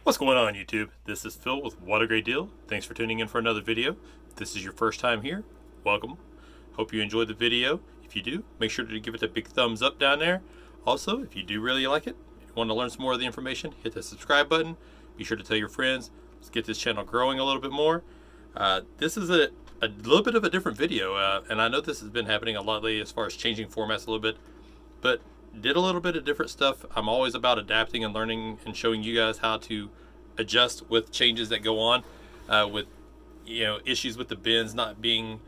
What's going on YouTube? This is Phil with What a Great Deal. Thanks for tuning in for another video. If this is your first time here, welcome. Hope you enjoyed the video. If you do, make sure to give it a big thumbs up down there. Also, if you do really like it, if you want to learn some more of the information, hit the subscribe button. Be sure to tell your friends. Let's get this channel growing a little bit more. This is a little bit of a different video, and I know this has been happening a lot lately as far as changing formats a little bit, but did a little bit of different stuff. I'm always about adapting and learning and showing you guys how to adjust with changes that go on, with issues with the bins not being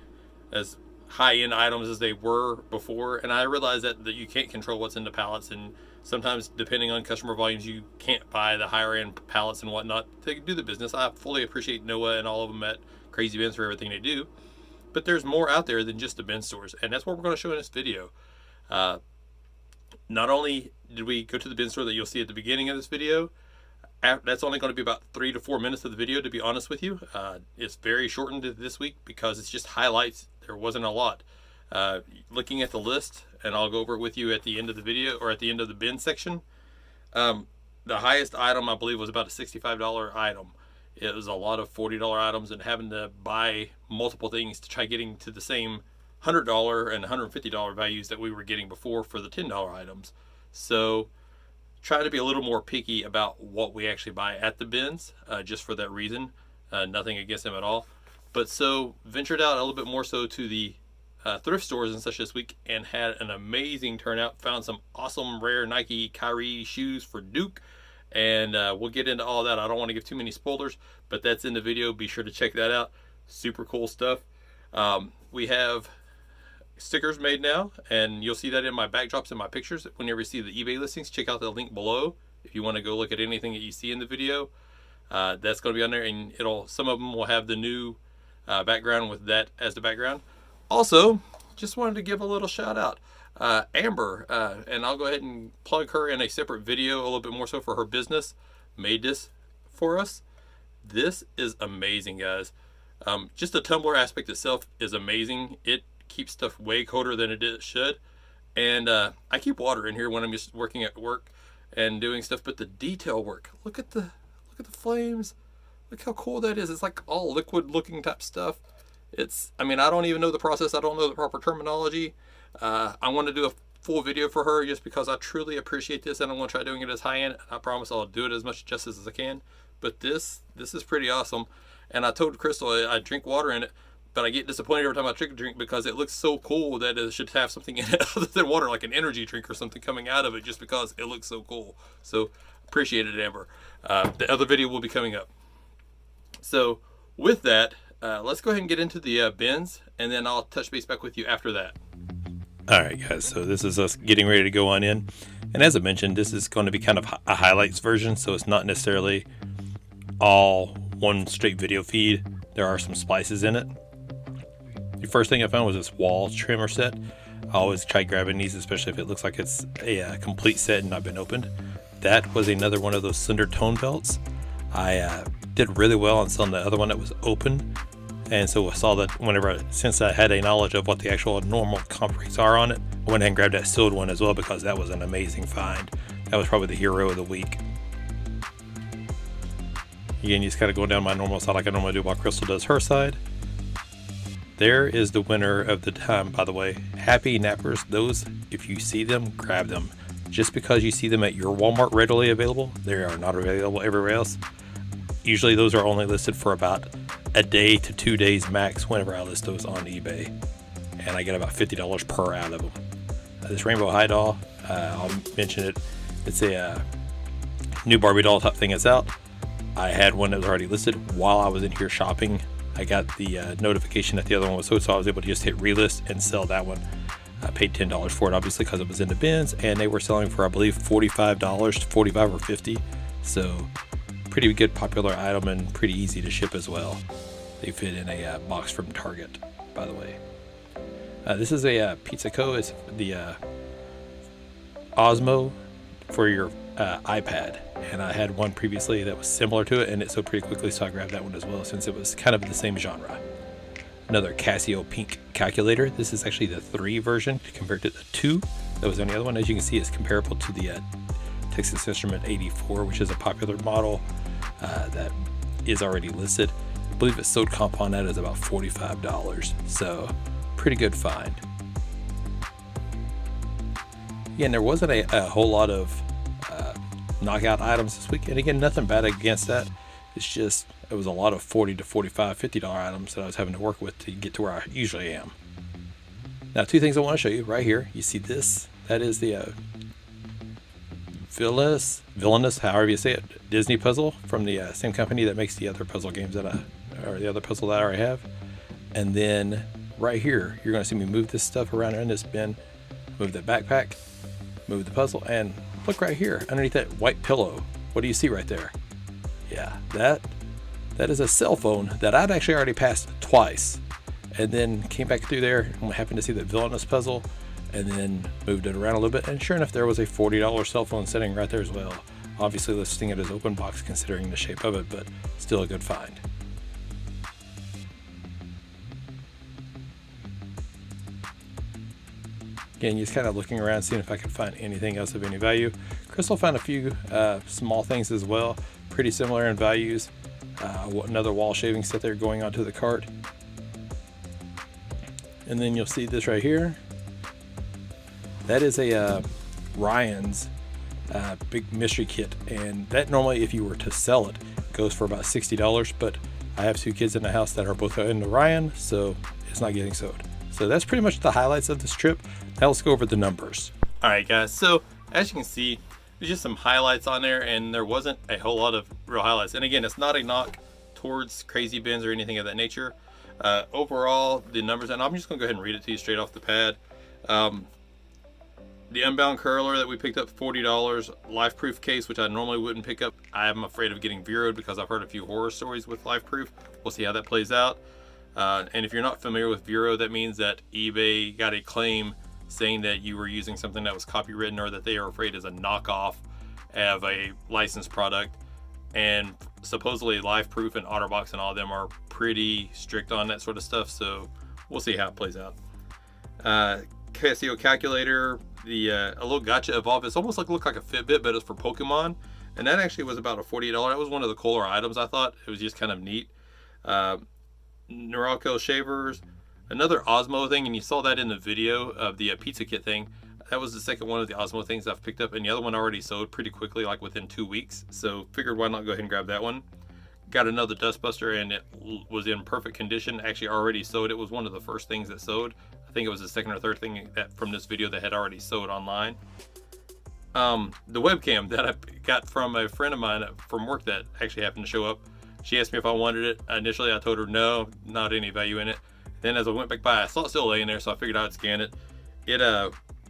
as high-end items as they were before. And I realize that you can't control what's in the pallets, and sometimes depending on customer volumes you can't buy the higher end pallets and whatnot to do the business. I fully appreciate Noah and all of them at Crazy Bins for everything they do, but there's more out there than just the bin stores, and that's what we're going to show in this video. Not only did we go to the bin store that you'll see at the beginning of this video, that's only going to be about 3 to 4 minutes of the video, to be honest with you. It's very shortened this week because it's just highlights. There wasn't a lot. Looking at the list, and I'll go over it with you at the end of the video, or at the end of the bin section. The highest item I believe was about a $65 item. It was a lot of $40 items, and having to buy multiple things to try getting to the same $100 and $150 values that we were getting before for the $10 items. So try to be a little more picky about what we actually buy at the bins, just for that reason. Nothing against them at all, but so ventured out a little bit more so to the thrift stores and such this week, and had an amazing turnout. Found some awesome rare Nike Kyrie shoes for Duke, and we'll get into all that. I don't want to give too many spoilers, but that's in the video. Be sure to check that out. Super cool stuff. We have stickers made now, and you'll see that in my backdrops and my pictures whenever you see the eBay listings. Check out the link below if you want to go look at anything that you see in the video. That's going to be on there, and some of them will have the new background with that as the background. Also, just wanted to give a little shout out, Amber, and I'll go ahead and plug her in a separate video a little bit more so for her business. Made this for us. This is amazing, guys. Just the tumbler aspect itself is amazing. It keeps stuff way colder than it should, and I keep water in here when I'm just working at work and doing stuff. But the detail work, look at the flames, look how cool that is. It's like all liquid looking type stuff. I don't even know the process. I don't know the proper terminology. I want to do a full video for her just because I truly appreciate this, and I'm going to try doing it as high end. I promise I'll do it as much justice as I can, but this is pretty awesome. And I told Crystal I drink water in it, but I get disappointed every time I drink because it looks so cool that it should have something in it other than water, like an energy drink or something coming out of it, just because it looks so cool. So appreciate it, Amber. The other video will be coming up. So with that, let's go ahead and get into the bins, and then I'll touch base back with you after that. All right, guys, so this is us getting ready to go on in. And as I mentioned, this is going to be kind of a highlights version, so it's not necessarily all one straight video feed. There are some splices in it. The first thing I found was this wall trimmer set. I always try grabbing these, especially if it looks like it's a complete set and not been opened. That was another one of those cinder tone belts. I did really well on selling the other one that was open, and so I saw that since I had a knowledge of what the actual normal comp rates are on it, I went ahead and grabbed that sealed one as well, because that was an amazing find. That was probably the hero of the week. Again, you just kind of going down my normal side like I normally do while Crystal does her side. There is the winner of the time, by the way. Happy Nappers. Those, if you see them, grab them. Just because you see them at your Walmart readily available, they are not available everywhere else. Usually those are only listed for about a day to 2 days max whenever I list those on eBay. And I get about $50 per out of them. This Rainbow High doll, I'll mention it. It's a new Barbie doll type thing that's out. I had one that was already listed while I was in here shopping. I got the notification that the other one was sold, so I was able to just hit relist and sell that one. I paid $10 for it, obviously, because it was in the bins, and they were selling for, I believe, $45 to $45 or $50. So pretty good popular item, and pretty easy to ship as well. They fit in a box from Target, by the way. This is a Pizza Co. It's the Osmo for your iPad, and I had one previously that was similar to it, and it sold pretty quickly, so I grabbed that one as well, since it was kind of the same genre. Another Casio Pink calculator. This is actually the 3 version compared to the 2 that was on the other one. As you can see, it's comparable to the Texas Instrument 84, which is a popular model that is already listed. I believe it sold comp on that is about $45, so pretty good find. Again, there wasn't a whole lot of knockout items this week, and again, nothing bad against that. It's just it was a lot of $40 to $45, $50 items that I was having to work with to get to where I usually am. Now, two things I want to show you right here. You see this? That is the villainous, however you say it, Disney puzzle from the same company that makes the other puzzle games that the other puzzle that I already have. And then right here, you're going to see me move this stuff around in this bin, move the backpack, move the puzzle, and look right here underneath that white pillow. What do you see right there? Yeah, that is a cell phone that I'd actually already passed twice, and then came back through there and happened to see the villainous puzzle, and then moved it around a little bit, and sure enough, there was a $40 cell phone sitting right there as well. Obviously listing it as open box considering the shape of it, but still a good find. Again, just kind of looking around, seeing if I could find anything else of any value. Crystal found a few small things as well, pretty similar in values. Another wall shaving set there going onto the cart. And then you'll see this right here. That is a Ryan's big mystery kit, and that normally, if you were to sell it, goes for about $60, but I have two kids in the house that are both into Ryan, so it's not getting sold. So that's pretty much the highlights of this trip. Now let's go over the numbers. All right, guys. So as you can see, there's just some highlights on there, and there wasn't a whole lot of real highlights. And again, it's not a knock towards crazy bins or anything of that nature. Overall, the numbers, and I'm just going to go ahead and read it to you straight off the pad. The Unbound curler that we picked up, $40. Life Proof case, which I normally wouldn't pick up. I'm afraid of getting Vero'd because I've heard a few horror stories with Life Proof. We'll see how that plays out. And if you're not familiar with Vero, that means that eBay got a claim saying that you were using something that was copywritten, or that they are afraid is a knockoff of a licensed product. And supposedly Life Proof and OtterBox and all of them are pretty strict on that sort of stuff. So we'll see how it plays out. Casio calculator, a little gotcha evolve. It's almost looked like a Fitbit, but it's for Pokemon. And that actually was about a $48. That was one of the cooler items, I thought. It was just kind of neat. Norelco shavers, another Osmo thing, and you saw that in the video of the pizza kit thing. That was the second one of the Osmo things I've picked up, and the other one already sold pretty quickly, like within 2 weeks. So figured why not go ahead and grab that one. Got another Dustbuster, and it was in perfect condition. Actually already sold. It was one of the first things that sold. I think it was the second or third thing that from this video that had already sold online. The webcam that I got from a friend of mine from work that actually happened to show up. She asked me if I wanted it. Initially, I told her no, not any value in it. Then as I went back by, I saw it still laying there, so I figured I'd scan it. It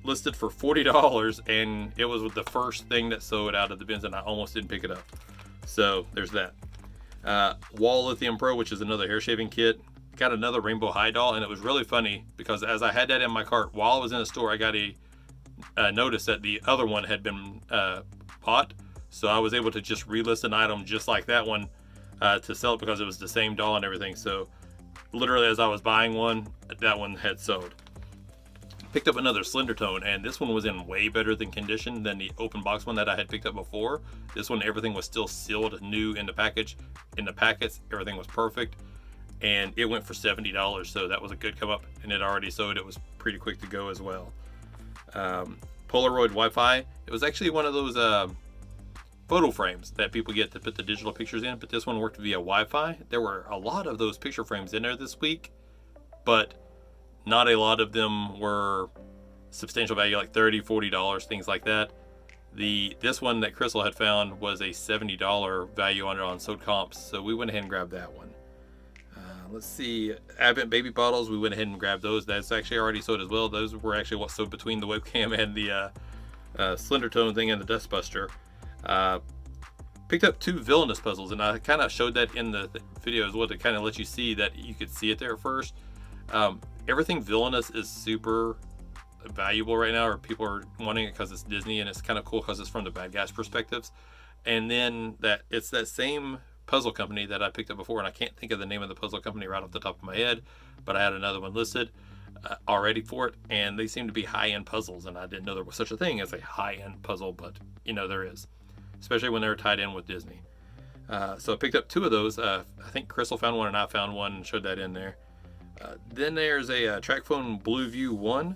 listed for $40, and it was the first thing that sold out of the bins, and I almost didn't pick it up. So there's that. Wall Lithium Pro, which is another hair shaving kit. Got another Rainbow High doll, and it was really funny because as I had that in my cart while I was in the store, I got a notice that the other one had been bought. So I was able to just relist an item just like that one to sell it because it was the same doll and everything. So literally as I was buying one, that one had sold. Picked up another Slender Tone, and this one was in way better than condition than the open box one that I had picked up before. This one, everything was still sealed new in the package. In the packets, everything was perfect, and it went for $70. So that was a good come up, and it already sold. It was pretty quick to go as well. Polaroid Wi-Fi. It was actually one of those photo frames that people get to put the digital pictures in, but this one worked via Wi-Fi. There were a lot of those picture frames in there this week, but not a lot of them were substantial value, like $30, $40, things like that. This one that Crystal had found was a $70 value on it on sold comps, so we went ahead and grabbed that one. Let's see, Advent baby bottles, we went ahead and grabbed those. That's actually already sold as well. Those were actually what sold between the webcam and the Slender Tone thing and the Dustbuster. Picked up 2 villainous puzzles, and I kind of showed that in the video as well to kind of let you see that you could see it there at first. Everything villainous is super valuable right now, or people are wanting it because it's Disney, and it's kind of cool because it's from the bad guys' perspectives. And then it's that same puzzle company that I picked up before, and I can't think of the name of the puzzle company right off the top of my head, but I had another one listed already for it, and they seem to be high-end puzzles, and I didn't know there was such a thing as a high-end puzzle, but you know there is, especially when they're tied in with Disney. So I picked up 2 of those. I think Crystal found one and I found one and showed that in there. Then there's a TrackPhone Blueview 1,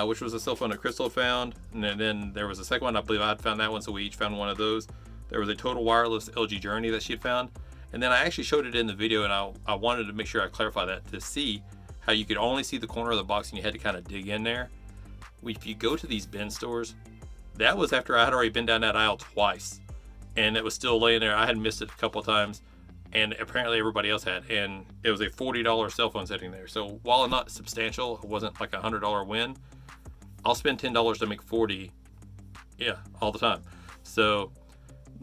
which was a cell phone that Crystal found. And then there was a second one. I believe I had found that one, so we each found one of those. There was a Total Wireless LG Journey that she had found. And then I actually showed it in the video, and I wanted to make sure I clarify that to see how you could only see the corner of the box and you had to kind of dig in there. If you go to these bin stores, that was after I had already been down that aisle twice. And it was still laying there. I had missed it a couple of times, and apparently everybody else had. And it was a $40 cell phone sitting there. So while not substantial, it wasn't like a $100 win. I'll spend $10 to make 40, yeah, all the time. So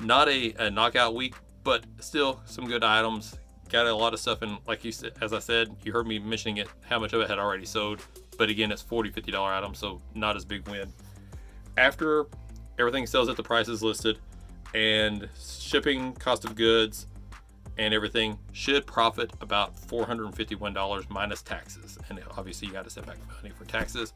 not a knockout week, but still some good items. Got a lot of stuff in, like you said, as I said, you heard me mentioning it, how much of it had already sold. But again, it's $40, $50 items, so not as big win. After everything sells at the prices listed, and shipping, cost of goods, and everything should profit about $451 minus taxes. And obviously you got to set back money for taxes,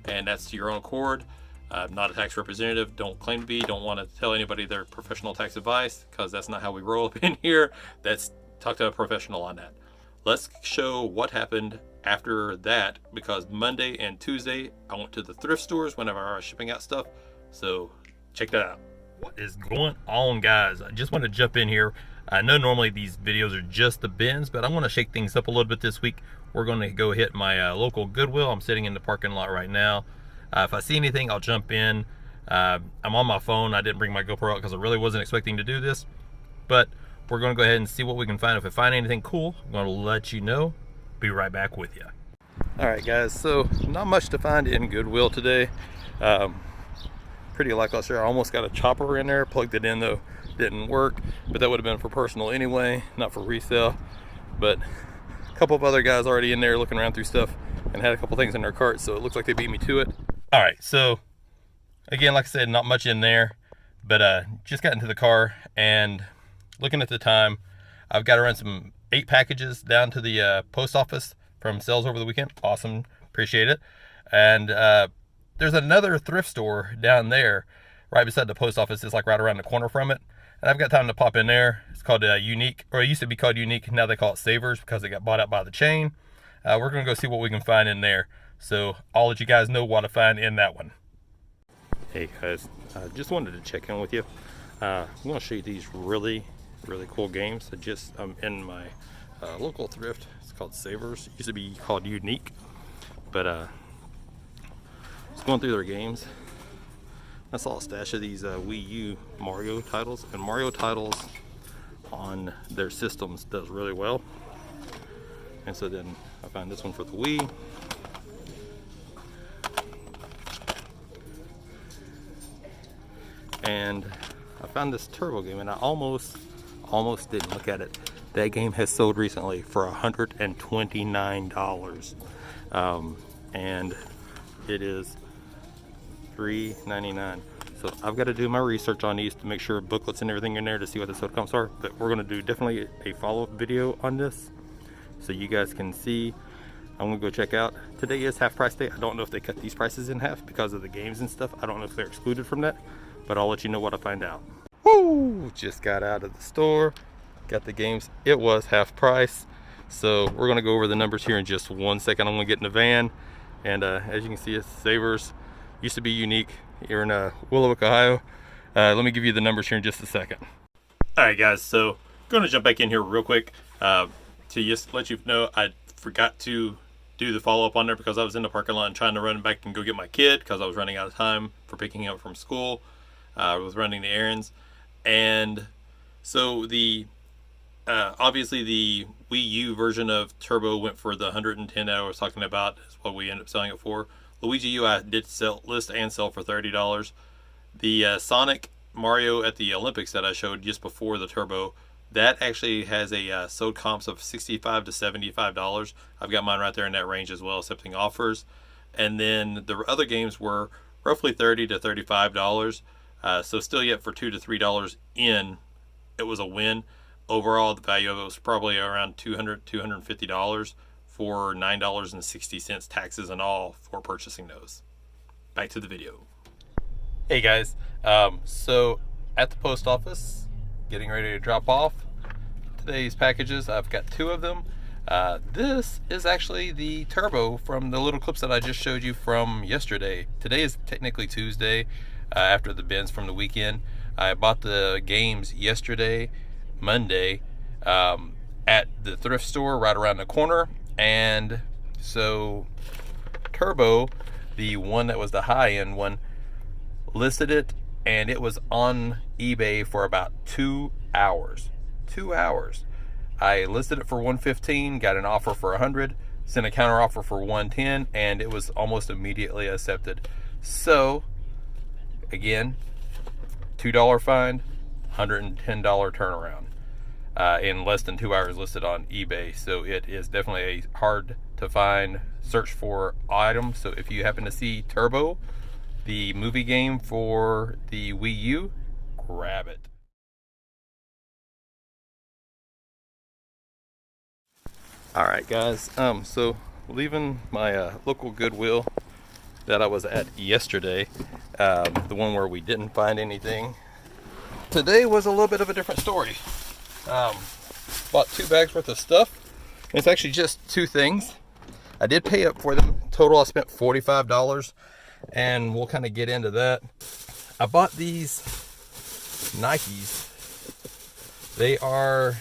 and that's to your own accord. I'm not a tax representative, don't claim to be, don't want to tell anybody their professional tax advice, because that's not how we roll up in here. That's talk to a professional on that. Let's show what happened after that, because Monday and Tuesday I went to the thrift stores whenever I was shipping out stuff. So check that out. What is going on, guys? I just want to jump in here. I know normally these videos are just the bins, but I'm going to shake things up a little bit this week. We're going to go hit my local Goodwill. I'm sitting in the parking lot right now. If I see anything, I'll jump in. I'm on my phone. I didn't bring my GoPro out because I really wasn't expecting to do this, but we're going to go ahead and see what we can find. If I find anything cool, I'm going to let you know. Be right back with you. All right, guys, so not much to find in Goodwill today. Pretty lackluster. I almost got a chopper in there, plugged it in though, didn't work, but that would have been for personal anyway, not for resale. But a couple of other guys already in there looking around through stuff and had a couple things in their cart, so it looks like they beat me to it. All right, so again, like I said, not much in there, but just got into the car and looking at the time, I've got to run some 8 packages down to the post office from sales over the weekend. Awesome, appreciate it. And there's another thrift store down there right beside the post office. It's like right around the corner from it, and I've got time to pop in there. It's called Unique, or it used to be called Unique, now they call it Savers because it got bought out by the chain. We're gonna go see what we can find in there, so I'll let you guys know what to find in that one. Hey guys, just wanted to check in with you. I'm gonna show you these really cool games. I'm in my local thrift. It's called Savers. It used to be called Unique, but just going through their games. I saw a stash of these Wii U Mario titles, and Mario titles on their systems does really well. And so then I found this one for the Wii. And I found this Turbo game, and I almost didn't look at it. That game has sold recently for $129. And it is $3.99. So I've got to do my research on these to make sure booklets and everything in there to see what the soda comps are. But we're going to do definitely a follow-up video on this so you guys can see. I'm going to go check out. Today is half price day. I don't know if they cut these prices in half because of the games and stuff. I don't know if they're excluded from that, but I'll let you know what I find out. Woo! Just got out of the store. Got the games. It was half price. So we're going to go over the numbers here in just 1 second. I'm going to get in the van. And as you can see, it's Savers. Used to be Unique here in Willowick, Ohio. Let me give you the numbers here in just a second. All right, guys, so I'm going to jump back in here real quick to just let you know I forgot to do the follow-up on there because I was in the parking lot and trying to run back and go get my kid because I was running out of time for picking him up from school. I was running the errands. And so the obviously the Wii U version of Turbo went for the $110 that I was talking about. Is what we ended up selling it for. Luigi U I did list and sell for $30. The Sonic Mario at the Olympics that I showed just before the Turbo, that actually has a sold comps of $65 to $75. I've got mine right there in that range as well, accepting offers. And then the other games were roughly $30 to $35. So still yet for $2 to $3 in, it was a win. Overall, the value of it was probably around $200, $250 for $9.60 taxes and all for purchasing those. Back to the video. Hey guys, so at the post office, getting ready to drop off today's packages. I've got 2 of them. This is actually the turbo from the little clips that I just showed you from yesterday. Today is technically Tuesday, after the bins from the weekend. I bought the games yesterday, Monday, at the thrift store right around the corner. And so Turbo, the one that was the high-end one, listed it, and it was on eBay for about 2 hours. 2 hours. I listed it for $115, got an offer for $100, sent a counter offer for $110, and it was almost immediately accepted. So again, $2 find, $110 turnaround, in less than 2 hours listed on eBay. So it is definitely a hard to find search for item. So if you happen to see Turbo, the movie game for the Wii U, grab it. All right, guys. So leaving my local Goodwill that I was at yesterday, the one where we didn't find anything. Today was a little bit of a different story. Bought 2 bags worth of stuff. It's actually just 2 things. I did pay up for them. Total, I spent $45, and we'll kind of get into that. I bought these Nikes. They are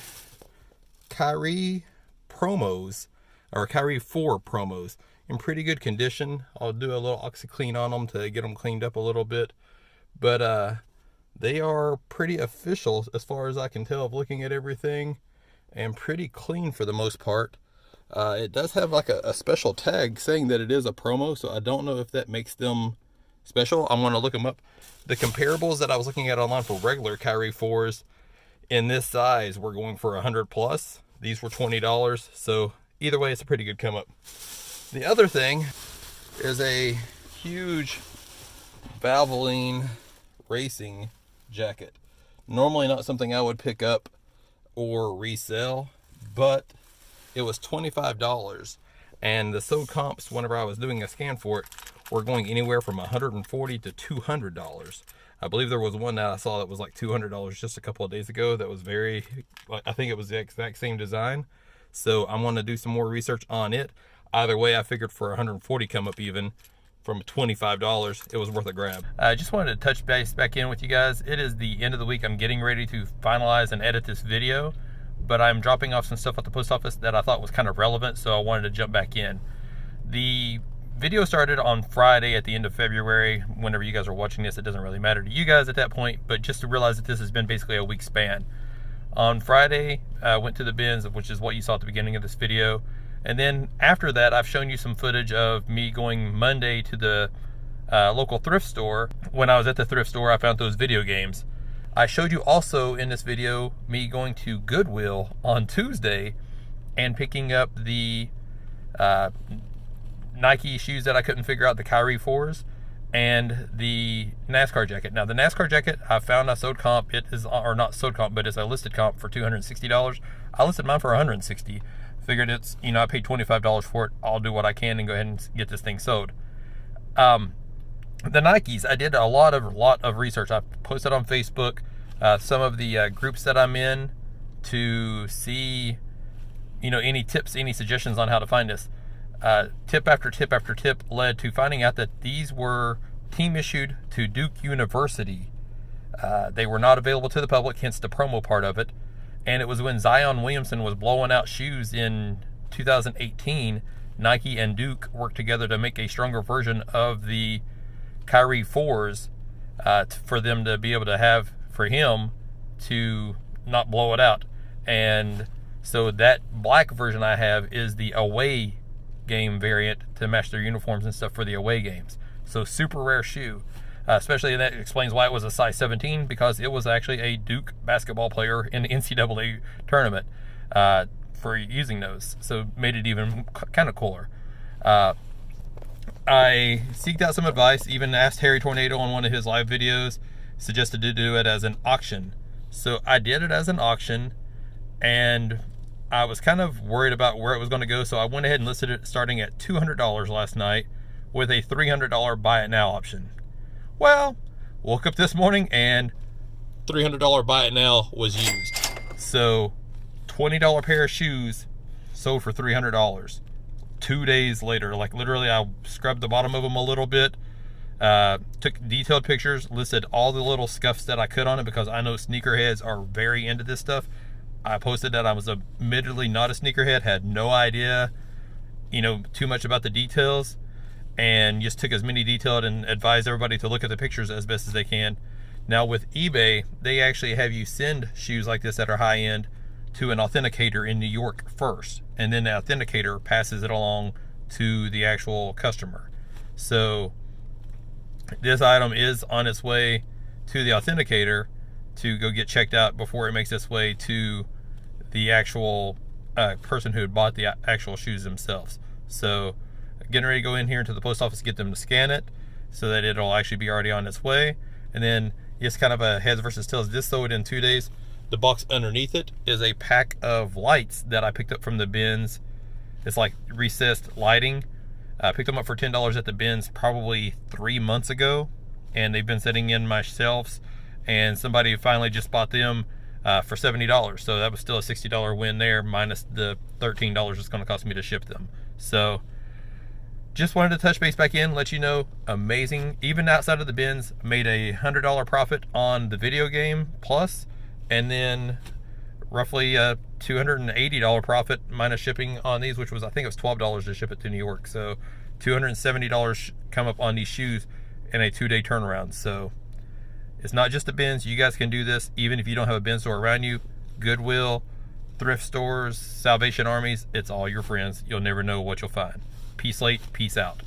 Kyrie promos, or Kyrie 4 promos, in pretty good condition. I'll do a little OxyClean on them to get them cleaned up a little bit, but they are pretty official as far as I can tell of looking at everything, and pretty clean for the most part. It does have like a special tag saying that it is a promo, so I don't know if that makes them special. I'm going to look them up. The comparables that I was looking at online for regular Kyrie 4s in this size were going for $100 plus. These were $20, so either way, it's a pretty good come up. The other thing is a huge Valvoline racing jacket. Normally not something I would pick up or resell, but it was $25, and the sold comps, whenever I was doing a scan for it, were going anywhere from $140 to $200. I believe there was one that I saw that was like $200 just a couple of days ago that was very, I think it was the exact same design. So I'm going to do some more research on it. Either way, I figured for $140 come up even from $25, it was worth a grab. I just wanted to touch base back in with you guys. It is the end of the week. I'm getting ready to finalize and edit this video, but I'm dropping off some stuff at the post office that I thought was kind of relevant, so I wanted to jump back in. The video started on Friday at the end of February. Whenever you guys are watching this, it doesn't really matter to you guys at that point, but just to realize that this has been basically a week span. On Friday, I went to the bins, which is what you saw at the beginning of this video. And then after that, I've shown you some footage of me going Monday to the local thrift store. When I was at the thrift store, I found those video games. I showed you also in this video me going to Goodwill on Tuesday and picking up the Nike shoes that I couldn't figure out, the Kyrie 4s, and the NASCAR jacket. Now the NASCAR jacket, I found a sold comp. It is, or not sold comp, but it's a listed comp for $260. I listed mine for $160. Figured it's, you know, I paid $25 for it. I'll do what I can and go ahead and get this thing sold. The Nikes, I did a lot of research. I posted on Facebook some of the groups that I'm in to see, you know, any tips, any suggestions on how to find this. Tip after tip after tip led to finding out that these were team issued to Duke University. They were not available to the public, hence the promo part of it. And it was when Zion Williamson was blowing out shoes in 2018, Nike and Duke worked together to make a stronger version of the Kyrie 4s for them to be able to have, for him to not blow it out. And so that black version I have is the away game variant to match their uniforms and stuff for the away games. So super rare shoe. Especially, and that explains why it was a size 17, because it was actually a Duke basketball player in the NCAA tournament for using those. So made it even kind of cooler. I seeked out some advice, even asked Harry Tornado on one of his live videos, suggested to do it as an auction. So I did it as an auction, and I was kind of worried about where it was going to go, so I went ahead and listed it starting at $200 last night with a $300 buy it now option. Well, woke up this morning and $300 buy it now was used. So $20 pair of shoes sold for $300. 2 days later, like literally I scrubbed the bottom of them a little bit, took detailed pictures, listed all the little scuffs that I could on it because I know sneakerheads are very into this stuff. I posted that I was admittedly not a sneakerhead, had no idea, too much about the details, and just took as many detailed and advised everybody to look at the pictures as best as they can. Now with eBay, they actually have you send shoes like this that are high end to an authenticator in New York first, and then the authenticator passes it along to the actual customer. So this item is on its way to the authenticator to go get checked out before it makes its way to the actual person who had bought the actual shoes themselves. So getting ready to go in here into the post office, get them to scan it so that it'll actually be already on its way. And then it's kind of a heads versus tails. This sold in 2 days. The box underneath it is a pack of lights that I picked up from the bins. It's like recessed lighting. I picked them up for $10 at the bins probably 3 months ago, and they've been sitting in my shelves, and somebody finally just bought them for $70. So that was still a $60 win there, minus the $13 it's going to cost me to ship them. So just wanted to touch base back in, let you know, amazing. Even outside of the bins, made a $100 profit on the video game plus, and then roughly a $280 profit minus shipping on these, which was, I think it was $12 to ship it to New York. So $270 come up on these shoes in a 2-day turnaround. So it's not just the bins. You guys can do this even if you don't have a bin store around you. Goodwill, thrift stores, Salvation Armies, it's all your friends. You'll never know what you'll find. Peace late, peace out.